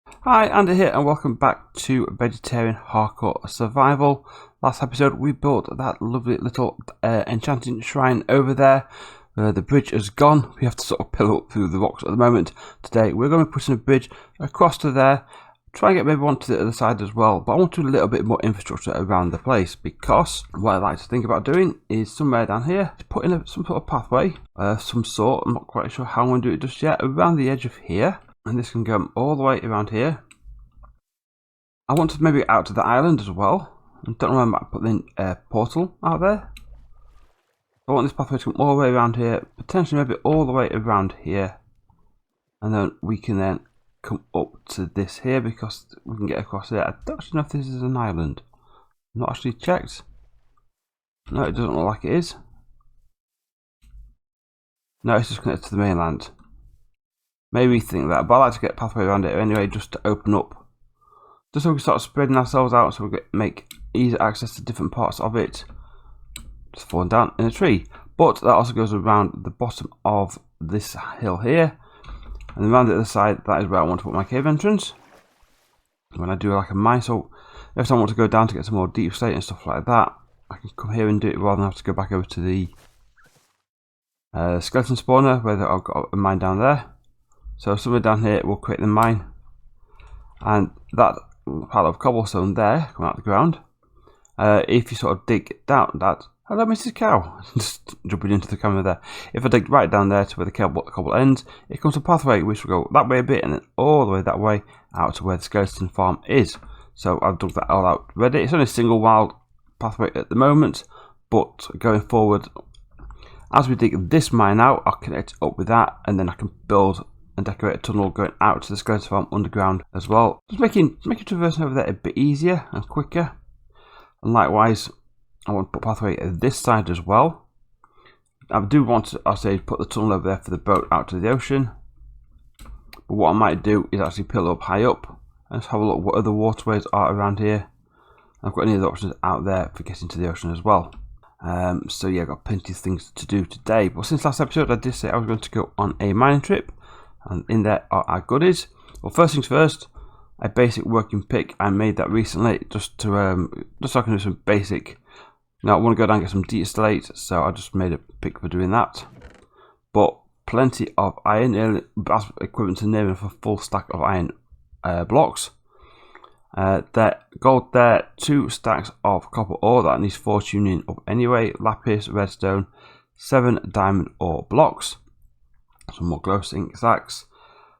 Hi, Andy here, and welcome back to Vegetarian Hardcore Survival. Last episode, we built that lovely little enchanting shrine over there. The bridge is gone. We have to sort of pillar up through the rocks at the moment. Today, we're going to be putting a bridge across to there. Try and get maybe one to the other side as well, but I want to do a little bit more infrastructure around the place, because what I like to think about doing is somewhere down here to put in some sort of pathway of some sort. I'm not quite sure how I'm going to do it just yet. Around the edge of here. And this can go all the way around here. I want to maybe out to the island as well. I don't know where I might put the portal out there. I want this pathway to come all the way around here, potentially maybe all the way around here. And then we can then come up to this here because we can get across there. I don't actually know if this is an island. I've not actually checked. No, it doesn't look like it is. No, it's just connected to the mainland. Maybe think that, but I like to get a pathway around it anyway, just to open up. Just so we can start spreading ourselves out, so we make easy access to different parts of it. Just falling down in a tree. But that also goes around the bottom of this hill here. And around the other side, that is where I want to put my cave entrance. When I do like a mine, so if I want to go down to get some more deep slate and stuff like that, I can come here and do it rather than have to go back over to the skeleton spawner, where I've got a mine down there. So somewhere down here we'll create the mine, and that pile of cobblestone there coming out of the ground, if you sort of dig down that, hello Mrs. Cow, just jumping into the camera there, if I dig right down there to where the cobble ends, it comes a pathway which will go that way a bit and then all the way that way out to where the skeleton farm is. So I've dug that all out ready. It's only a single wild pathway at the moment, but going forward, as we dig this mine out, I'll connect it up with that, and then I can build and decorate a tunnel going out to the skeleton farm underground as well. Just making traversing over there a bit easier and quicker. And likewise, I want to put a pathway at this side as well. I do want to, I'll say, put the tunnel over there for the boat out to the ocean. But what I might do is actually pillar up high up and just have a look what other waterways are around here. I've got any other options out there for getting to the ocean as well. So yeah, I've got plenty of things to do today. But since last episode, I did say I was going to go on a mining trip. And in there are our goodies. Well, first things first, a basic working pick. I made that recently just to just so I can do some basic. Now I want to go down and get some deep slate, so I just made a pick for doing that. But plenty of iron, that's equivalent to nearly a full stack of iron blocks. There, gold there, 2 stacks of copper ore that needs fortuning up anyway. Lapis, redstone, 7 diamond ore blocks. Some more glow zinc sacks,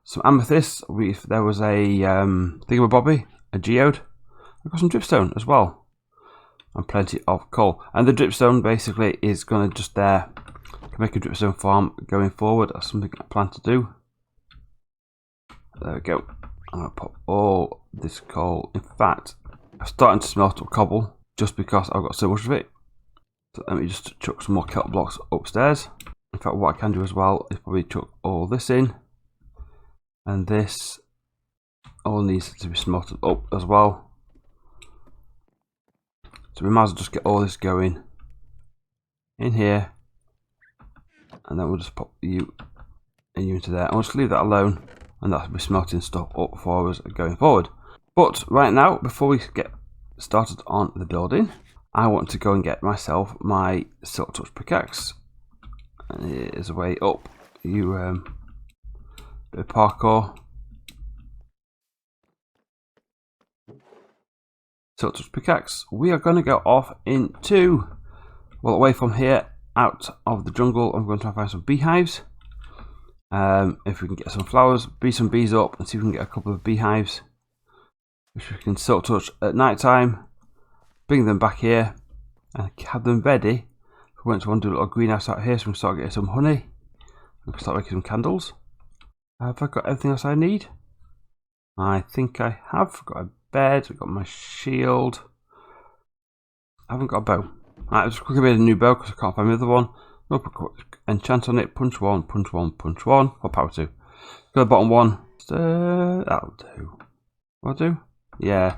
some amethyst. There was a thingamabobby, a geode. I've got some dripstone as well, and plenty of coal. And the dripstone basically is going to just there make a dripstone farm going forward. That's something I plan to do. There we go. I'm going to pop all this coal. In fact, I'm starting to smelt up cobble just because I've got so much of it. So let me just chuck some more kelp blocks upstairs. In fact, what I can do as well is probably chuck all this in, and this all needs to be smelted up as well. So we might as well just get all this going in here, and then we'll just pop you and you into there. I'll just leave that alone, and that'll be smelting stuff up for us going forward. But right now, before we get started on the building, I want to go and get myself my silk touch pickaxe. And here's a way up. Bit of parkour. Silk touch pickaxe. We are going to go off into, well, away from here, out of the jungle. I'm going to try and find some beehives. If we can get some flowers, bee some bees up, and see if we can get a couple of beehives, which we can silk touch at night time. Bring them back here and have them ready. We want to do a little greenhouse out here, so we can start getting some honey. We can start making some candles. Have I got everything else I need? I think I have. I've got a bed, I've got my shield. I haven't got a bow. Alright, I've just quickly made a new bow because I can't find my other one. I'll put enchant on it, punch 1, punch 1, punch 1, or power 2. Go to the bottom one. That'll do. Will do? Yeah,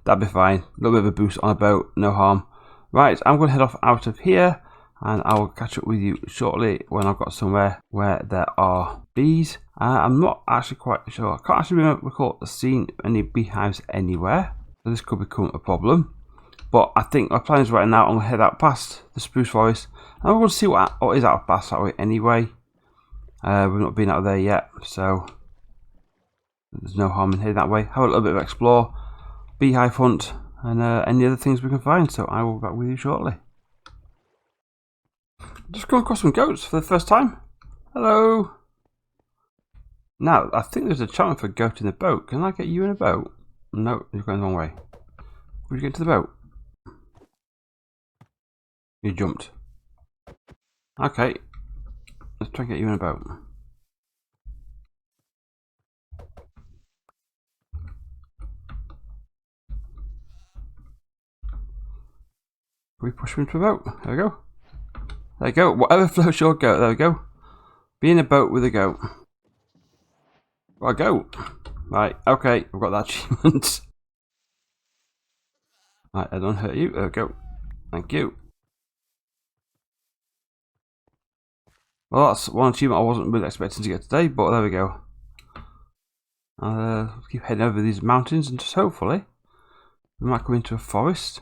that'll be fine. A little bit of a boost on a bow, no harm. Right, I'm going to head off out of here. and I will catch up with you shortly when I've got somewhere where there are bees. I'm not actually quite sure. I can't actually recall seeing any beehives anywhere, so this could become a problem. But I think my plan is right now I'm going to head out past the spruce forest, and I'm going to see what is out past that way anyway. We've not been out there yet, so there's no harm in heading that way. Have a little bit of explore, beehive hunt, and any other things we can find. So I will be back with you shortly. Just come across some goats for the first time. Hello. Now, I think there's a challenge for a goat in the boat. Can I get you in a boat? No, you're going the wrong way. Will you get into the boat? You jumped. Okay. Let's try and get you in a boat. We push him into a boat. There we go. There you go. Whatever floats your goat. There we go. Be in a boat with a goat. Got a goat. Right. Okay. I've got that achievement. Right. I don't hurt you. There we go. Thank you. Well, that's one achievement I wasn't really expecting to get today, but there we go. I'll keep heading over these mountains and just hopefully we might go into a forest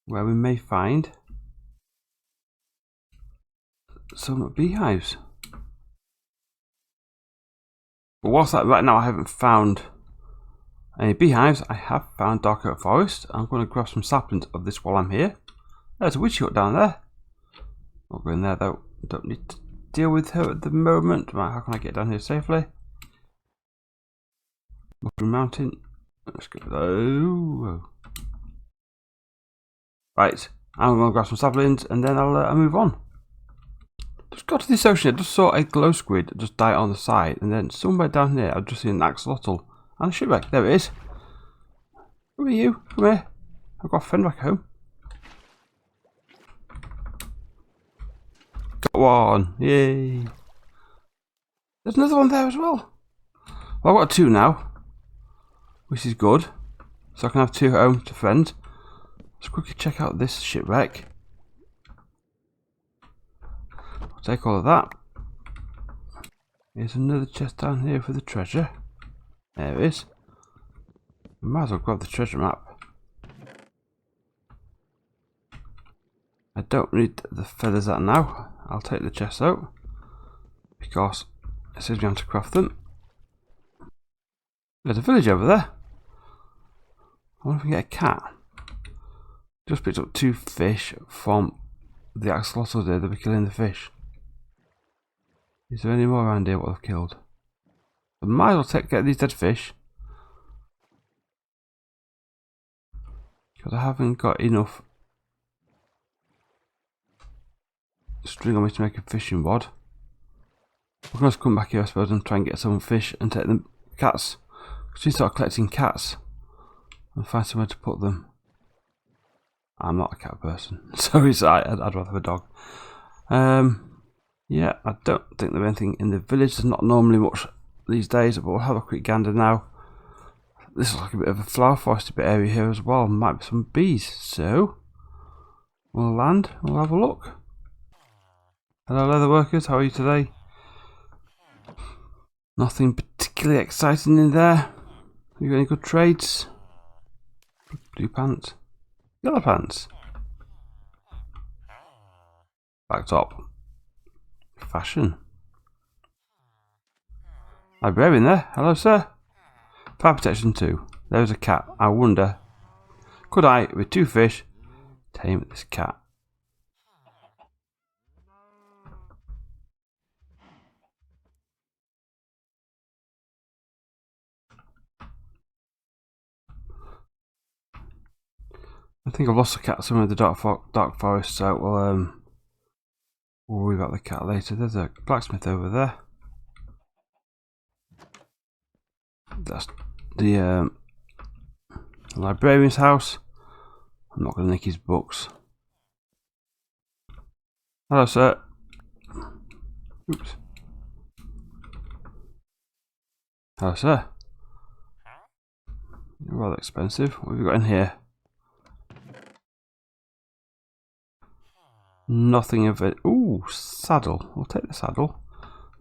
where we may find some beehives. But whilst that right now I haven't found any beehives, I have found dark oak forest. I'm going to grab some saplings of this while I'm here. There's a witch hut down there. Not going there though. Don't need to deal with her at the moment. Right, how can I get down here safely? Mushroom Mountain. Let's go. Oh. Right, I'm going to grab some saplings and then I'll move on. Just got to this ocean. I just saw a glow squid just die on the side, and then somewhere down here I've just seen an axolotl and a shipwreck. There it is. Who are you? Come here. I've got a friend back home. Got one. Yay. There's another one there as well. Well, I've got two now, which is good. So I can have two home to friends. Let's quickly check out this shipwreck. I'll take all of that. Here's another chest down here for the treasure. There it is. Might as well grab the treasure map. I don't need the feathers out now. I'll take the chest out because it says we have to craft them. There's a village over there. I wonder if we can get a cat. Just picked up 2 fish from the axolotl there. They'll be killing the fish. Is there any more around here what I've killed? I might as well get these dead fish. Because I haven't got enough string on me to make a fishing rod. We're going to come back here I suppose and try and get some fish and take the cats. Because we start collecting cats and find somewhere to put them. I'm not a cat person. Sorry, I'd rather have a dog. Yeah, I don't think there's anything in the village. There's not normally much these days, but we'll have a quick gander now. This looks like a bit of a flower forested bit area here as well. Might be some bees. So we'll land. We'll have a look. Hello, leather workers. How are you today? Nothing particularly exciting in there. You got any good trades? Blue pants. Yellow pants. Back top. Fashion. Librarian there. Hello, sir. Fire protection 2. There's a cat. I wonder, could I, with 2 fish, tame this cat? I think I've lost a cat somewhere in the dark forest, so we'll worry about the cat later. There's a blacksmith over there. That's the librarian's house. I'm not going to nick his books. Hello, sir. Oops. Hello, sir. You're rather expensive. What have we got in here? Nothing of it. Ooh, saddle. We'll take the saddle.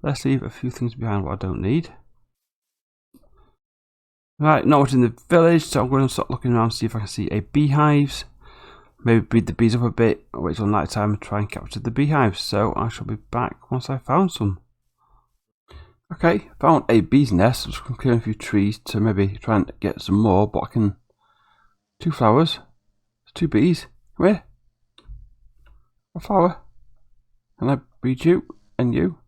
Let's leave a few things behind what I don't need. Right, not much in the village, so I'm going to start looking around to see if I can see a beehives. Maybe breed the bees up a bit, wait till night time and try and capture the beehives. So I shall be back once I've found some. Okay, found a bee's nest. I'm just going to clear a few trees to maybe try and get some more, but I can... 2 flowers. 2 bees. Come here. A flower. Can I breed you and you?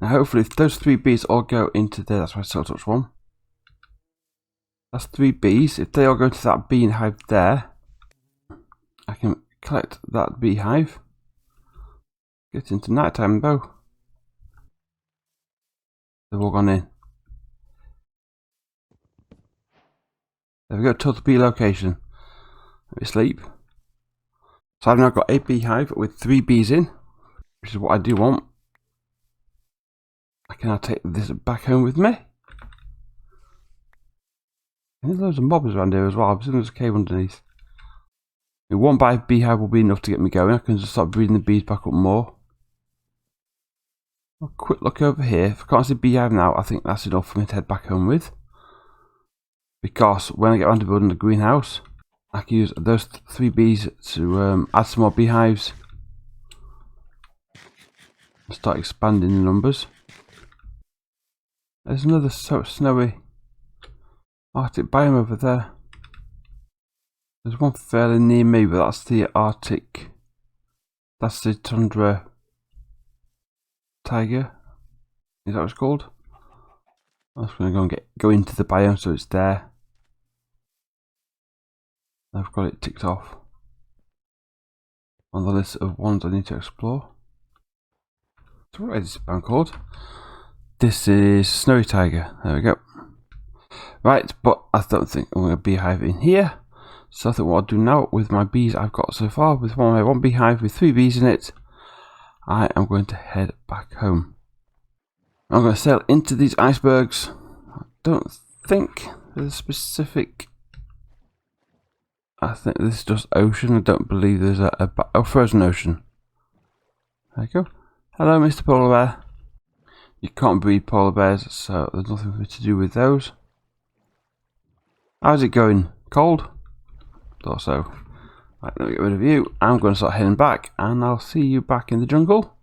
Now hopefully if those 3 bees all go into there, that's my silk touch one. That's 3 bees. If they all go into that beehive there, I can collect that beehive. Get into night time though. They've all gone in. There we go, total bee location. Let me sleep. So I've now got a beehive with 3 bees in, which is what I do want. I can now take this back home with me. And there's loads of mobs around here as well. I'm assuming there's a cave underneath. 1 beehive will be enough to get me going. I can just start breeding the bees back up more. A quick look over here. If I can't see a beehive now, I think that's enough for me to head back home with. Because when I get around to building the greenhouse, I can use those 3 bees to add some more beehives. And start expanding the numbers. There's another snowy Arctic biome over there. There's one fairly near me, but that's the Arctic. That's the tundra tiger. Is that what it's called? I'm just going to go and go into the biome so it's there. I've got it ticked off on the list of ones I need to explore. So what is this biome called? This is Snowy Tiger. There we go. Right, but I don't think I'm going to beehive in here. So I think what I'll do now with my bees I've got so far, with one beehive with 3 bees in it, I am going to head back home. I'm going to sail into these icebergs. I don't think there's a specific... I think this is just ocean. I don't believe there's a frozen ocean. There you go. Hello, Mr. Polar Bear. You can't breed polar bears, so there's nothing for me to do with those. How's it going? Cold? Thought so. Right, let me get rid of you. I'm going to start heading back, and I'll see you back in the jungle.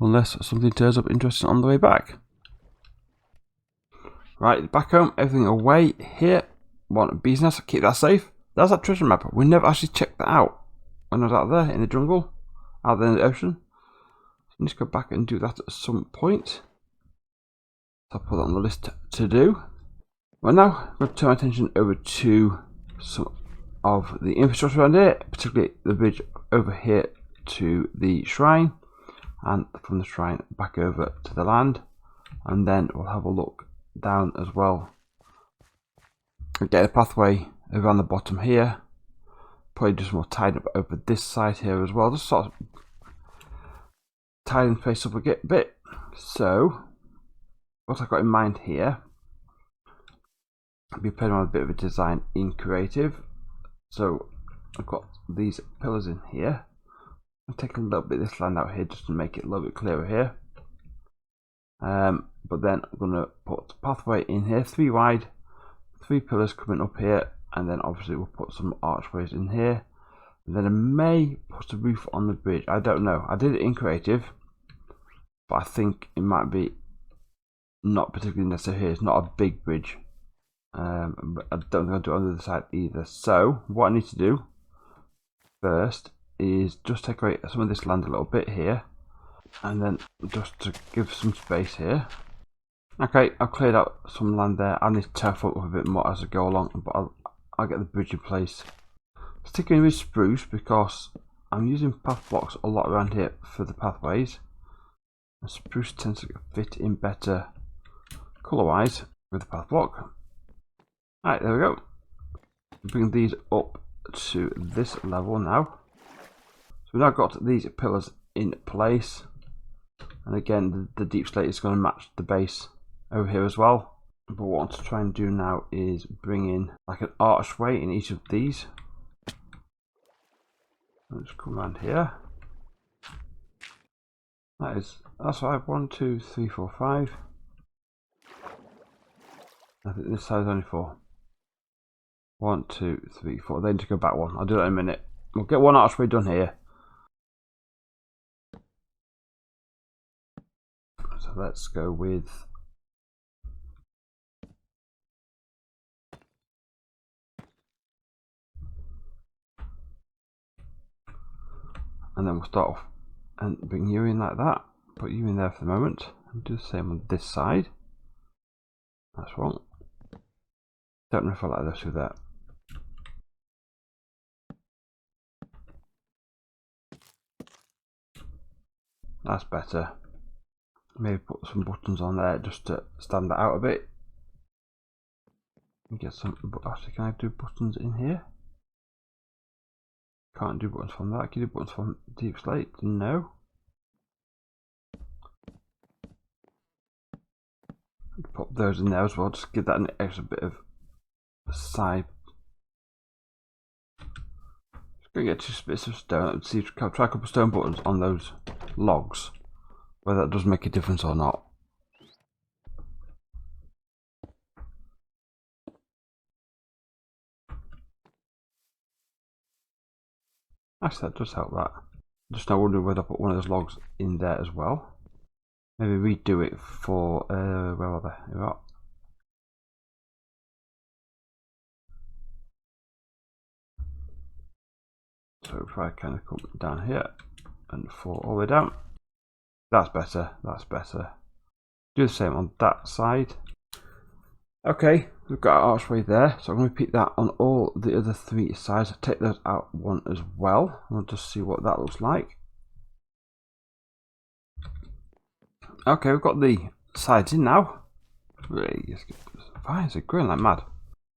Unless something turns up interesting on the way back. Right, back home, everything away here. One bee's nest, keep that safe. That's that treasure map. We never actually checked that out when I was out there in the jungle, out there in the ocean. So I need to go back and do that at some point. So I'll put that on the list to do. Well, now I'm going to turn my attention over to some of the infrastructure around here, particularly the bridge over here to the shrine, and from the shrine back over to the land, and then we'll have a look down as well. We'll get a pathway around the bottom here, probably just more tied up over this side here as well, just sort of tidying the place up a bit. So what I've got in mind here, I'll be playing around with a bit of a design in creative. So I've got these pillars in here. I'll take a little bit of this land out here just to make it a little bit clearer here. But then I'm going to put pathway in here, 3 wide, 3 pillars coming up here, and then obviously we'll put some archways in here. And then I may put a roof on the bridge. I don't know. I did it in creative, but I think it might be not particularly necessary here. It's not a big bridge. But I don't think I'll do it on the other side either. So what I need to do first is just decorate some of this land a little bit here, and then just to give some space here. Okay, I've cleared out some land there. I need to turf up a bit more as I go along, but I'll get the bridge in place. Sticking with spruce because I'm using path blocks a lot around here for the pathways. And spruce tends to fit in better colour wise with the path block. Right, there we go. Bring these up to this level now. So we've now got these pillars in place, and again the deep slate is going to match the base over here as well. But what I want to try and do now is bring in like an archway in each of these. I'll just come around here. That's 5. 1, 2, 3, 4, 5. I think this side is only 4. 1, 2, 3, 4. Then to go back one. I'll do that in a minute. We'll get one archway done here. So let's go with and then we'll start off and bring you in like that. Put you in there for the moment. And do the same on this side. That's wrong. Don't know if I like this with that. That's better. Maybe put some buttons on there just to stand that out a bit. Get some. Actually, can I do buttons in here? Can't do buttons from that. Can you do buttons from deep slate? No. Pop those in there as well. Just give that an extra bit of side. Just gonna get 2 bits of stone. Let's see. Try a couple of stone buttons on those logs. Whether that does make a difference or not. Actually, that does help that. Just now wondering whether I put one of those logs in there as well. Maybe redo it for where are they? Here we are. So if I kind of come down here and fall all the way down. That's better. That's better. Do the same on that side. Okay, we've got our archway there, so I'm going to repeat that on all the other 3 sides. I'll take those out one as well. I'll just see what that looks like. Okay, we've got the sides in now. Really, it's fine. It's growing like mad.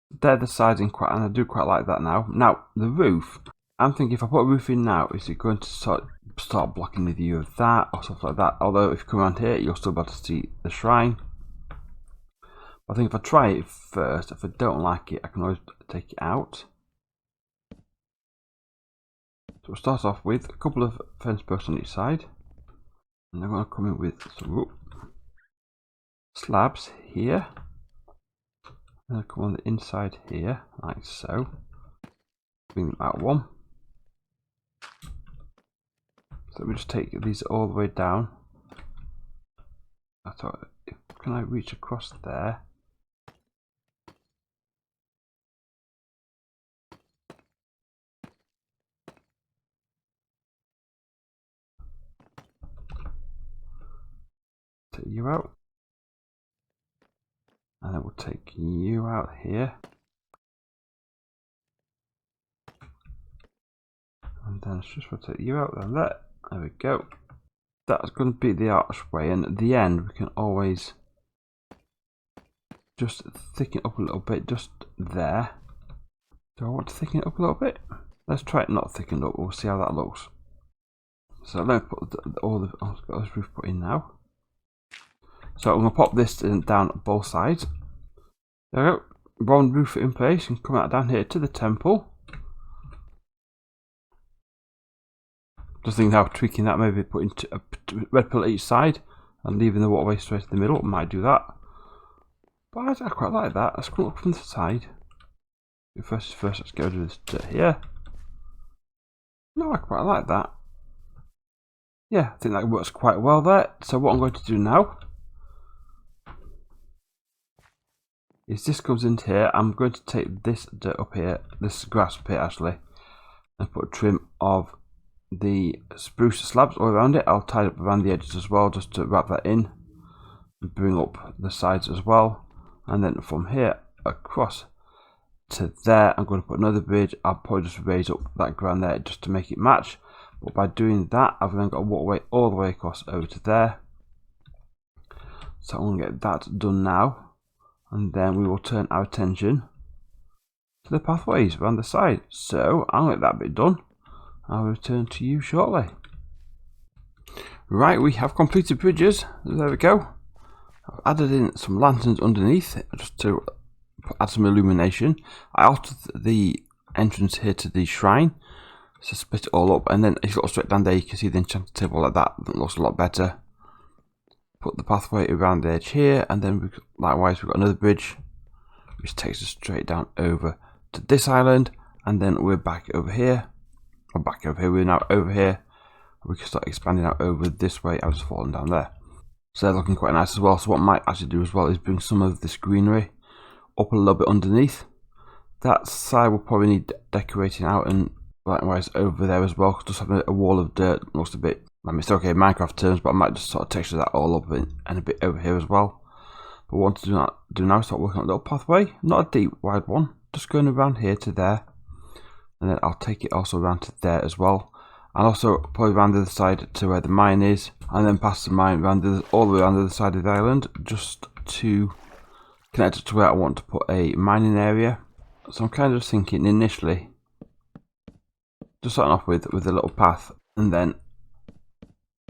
They're the sides in quite, and I do quite like that now. Now the roof. I'm thinking if I put a roof in now, is it going to start blocking the view of that or stuff like that? Although if you come around here, you'll still be able to see the shrine. I think if I try it first, if I don't like it, I can always take it out. So we'll start off with a couple of fence posts on each side. And I'm going to come in with some slabs here. And I'll come on the inside here, like so. Bring them out one. So we just take these all the way down. I thought, can I reach across there? Take you out. And then we'll take you out here. And then just rotate you out and there. There we go. That's going to be the archway, and at the end we can always just thicken up a little bit, just there. Do I want to thicken it up a little bit? Let's try it not thickened up, we'll see how that looks. So let me put I've got this roof put in now. So I'm going to pop this down both sides. There we go. One roof in place and come out down here to the temple. Just thinking how tweaking that, maybe putting a red pillar each side and leaving the waterway straight in the middle. Might do that. But I quite like that. Let's come up from the side. First, let's get rid of this dirt here. No, I quite like that. Yeah, I think that works quite well there. So what I'm going to do now is this comes into here. I'm going to take this dirt up here, this grass up here actually, and put a trim of the spruce slabs all around it. I'll tie it up around the edges as well, just to wrap that in and bring up the sides as well. And then from here across to there, I'm going to put another bridge. I'll probably just raise up that ground there just to make it match. But by doing that, I've then got a waterway all the way across over to there. So I'm going to get that done now, and then we will turn our attention to the pathways around the side. So I'll get that bit done. I'll return to you shortly. Right, we have completed bridges. There we go. I've added in some lanterns underneath just to add some illumination. I altered the entrance here to the shrine, so split it all up, and then if you look straight down there you can see the enchanted table like that. That looks a lot better. Put the pathway around the edge here, and then likewise we've got another bridge which takes us straight down over to this island, and then we're back over here. Or back over here, we're now over here. We can start expanding out over this way. I've just fallen down there. So they're looking quite nice as well. So what I might actually do as well is bring some of this greenery up a little bit underneath. That side will probably need decorating out, and likewise over there as well, because just having a wall of dirt looks a bit, I mean it's okay in Minecraft terms, but I might just sort of texture that all up and a bit over here as well. But what I want to do now is start working on a little pathway, not a deep wide one, just going around here to there, and then I'll take it also around to there as well, and also probably around the other side to where the mine is, and then past the mine around all the way around the other side of the island, just to connect it to where I want to put a mining area. So I'm kind of thinking initially, just starting off with a little path, and then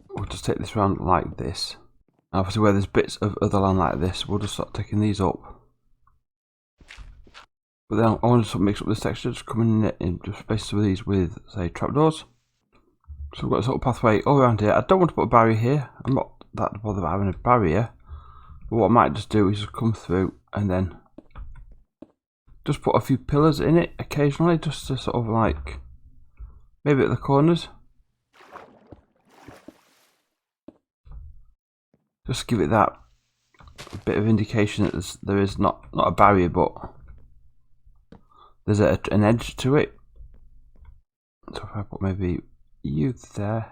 we'll just take this around like this. And obviously where there's bits of other land like this, we'll just start taking these up. But then I want to sort of mix up this texture, just coming in, just replace some of these with, say, trapdoors. So we've got a sort of pathway all around here. I don't want to put a barrier here. I'm not that bothered about having a barrier. But what I might just do is just come through and then just put a few pillars in it occasionally, just to sort of like, maybe at the corners. Just give it that bit of indication that there is not a barrier, but there's an edge to it. So if I put maybe you there,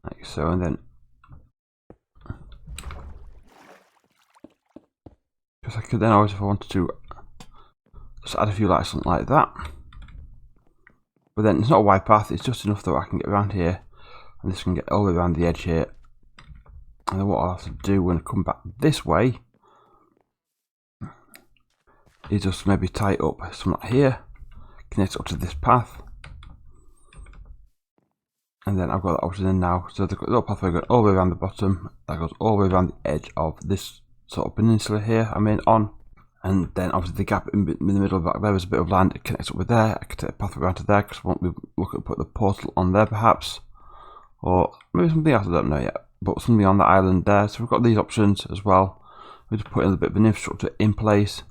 like so, and then because I could then always, if I wanted to, just add a few lights, something like that. But then it's not a wide path, it's just enough that I can get around here, and this can get all the way around the edge here. And then what I'll have to do when I come back this way is just maybe tie it up something like here, connect it up to this path, and then I've got that option in now. So the little pathway going all the way around the bottom, that goes all the way around the edge of this sort of peninsula here I'm in on, and then obviously the gap in the middle of that, there is a bit of land, it connects up with there. I could take a pathway around to there because I want to look at put the portal on there perhaps, or maybe something else, I don't know yet, but something on the island there. So we've got these options as well. We just put in a bit of an infrastructure in place.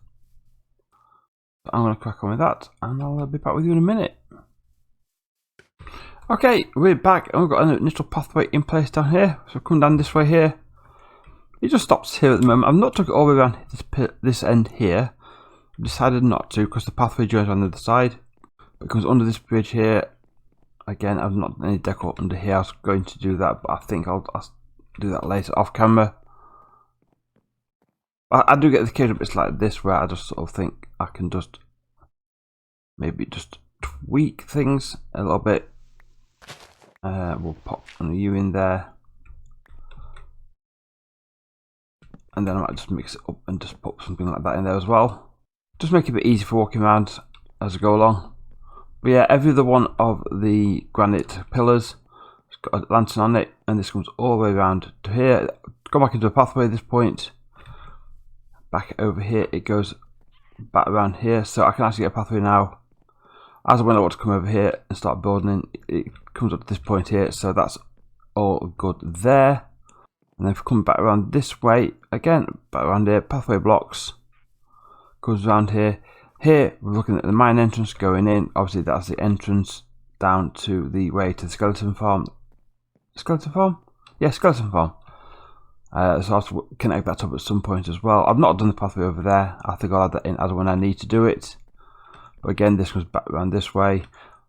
So I'm going to crack on with that, and I'll be back with you in a minute. Okay, we're back, and we've got an initial pathway in place down here. So come down this way here. It just stops here at the moment. I've not took it all the way around this end here. I've decided not to because the pathway joins on the other side. But it comes under this bridge here. Again, I've not done any decor under here. I was going to do that, but I think I'll do that later off camera. I do get the occasional bits like this where I just sort of think I can just maybe just tweak things a little bit. We'll pop a U in there, and then I might just mix it up and just put something like that in there as well. Just make it a bit easy for walking around as I go along. But yeah, every other one of the granite pillars has got a lantern on it, and this comes all the way around to here. Go back into a pathway at this point. Back over here, it goes back around here, so I can actually get a pathway now. As when I want to come over here and start building, it comes up to this point here, so that's all good there. And then if we come back around this way, again, back around here, pathway blocks, goes around here. Here, we're looking at the mine entrance going in. Obviously, that's the entrance down to the way to the skeleton farm. Skeleton farm? Yeah, skeleton farm. So I'll have to connect that up at some point as well. I've not done the pathway over there. I think I'll add that in as when I need to do it. But again, this comes back around this way.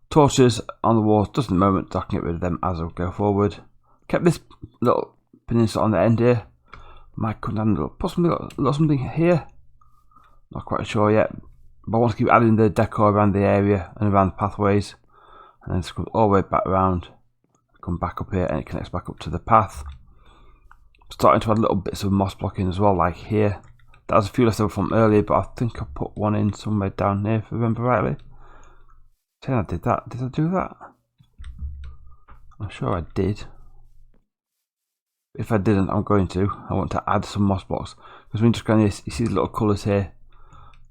Torches on the walls, just in the moment, so I can get rid of them as I go forward. Kept this little peninsula on the end here. Might come down and put something here. Not quite sure yet. But I want to keep adding the decor around the area and around the pathways. And then this comes all the way back around. Come back up here and it connects back up to the path. Starting to add little bits of moss block in as well, like here. That was a few left over from earlier, but I think I put one in somewhere down here, if I remember rightly. I think I did that. Did I do that? I'm sure I did. If I didn't, I'm going to. I want to add some moss blocks. Because when you just go in this, you see the little colours here.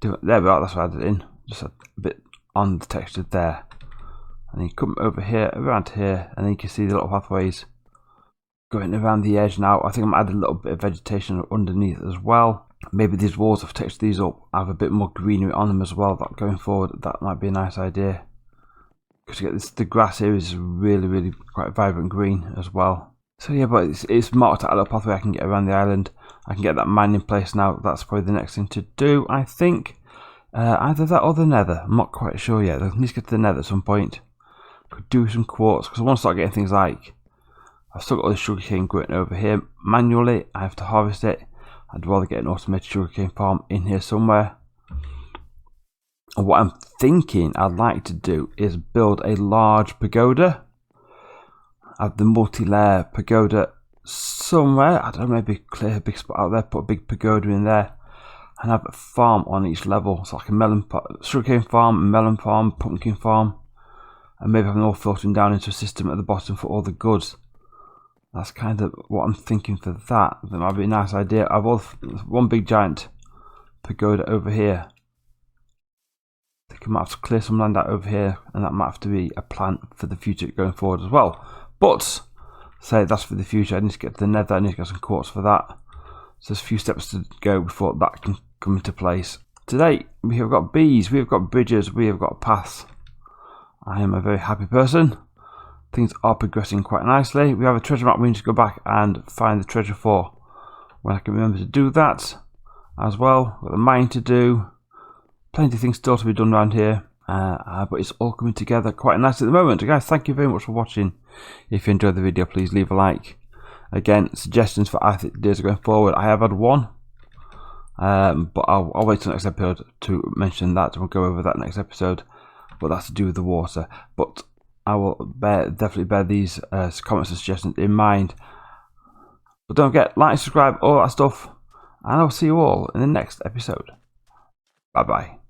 There we are, that's what I added in. Just a bit on the texture there. And then you come over here, around here, and then you can see the little pathways going around the edge now. I think I'm adding a little bit of vegetation underneath as well. Maybe these walls, I've textured these up, have a bit more greenery on them as well. That going forward, that might be a nice idea. Because you get this, the grass here is really quite vibrant green as well. So yeah, but it's marked out a little pathway I can get around the island. I can get that mine in place now. That's probably the next thing to do, I think. Either that or the nether. I'm not quite sure yet. I need to get to the nether at some point. Could do some quartz, because I want to start getting things like... I've still got all this sugarcane growing over here manually. I have to harvest it. I'd rather get an automated sugarcane farm in here somewhere. And what I'm thinking I'd like to do is build a large pagoda. Have the multi-layer pagoda somewhere. I don't know, maybe clear a big spot out there, put a big pagoda in there, and have a farm on each level. So like a melon, sugarcane farm, melon farm, pumpkin farm, and maybe have them all filtering down into a system at the bottom for all the goods. That's kind of what I'm thinking for that. That might be a nice idea. I've one big giant pagoda over here. I think I might have to clear some land out over here, and that might have to be a plan for the future going forward as well. But say that's for the future. I need to get to the nether. I need to get some quartz for that. So there's a few steps to go before that can come into place. Today we have got bees, we have got bridges, we have got paths. I am a very happy person. Things are progressing quite nicely. We have a treasure map we need to go back and find the treasure for. When I can remember to do that as well. We've got the mine to do. Plenty of things still to be done around here. But it's all coming together quite nicely at the moment. Guys, thank you very much for watching. If you enjoyed the video, please leave a like. Again, suggestions for ideas going forward. I have had one. But I'll wait till next episode to mention that. We'll go over that next episode. But that's to do with the water. But I will definitely bear these comments and suggestions in mind. But don't forget, like, subscribe, all that stuff. And I'll see you all in the next episode. Bye bye.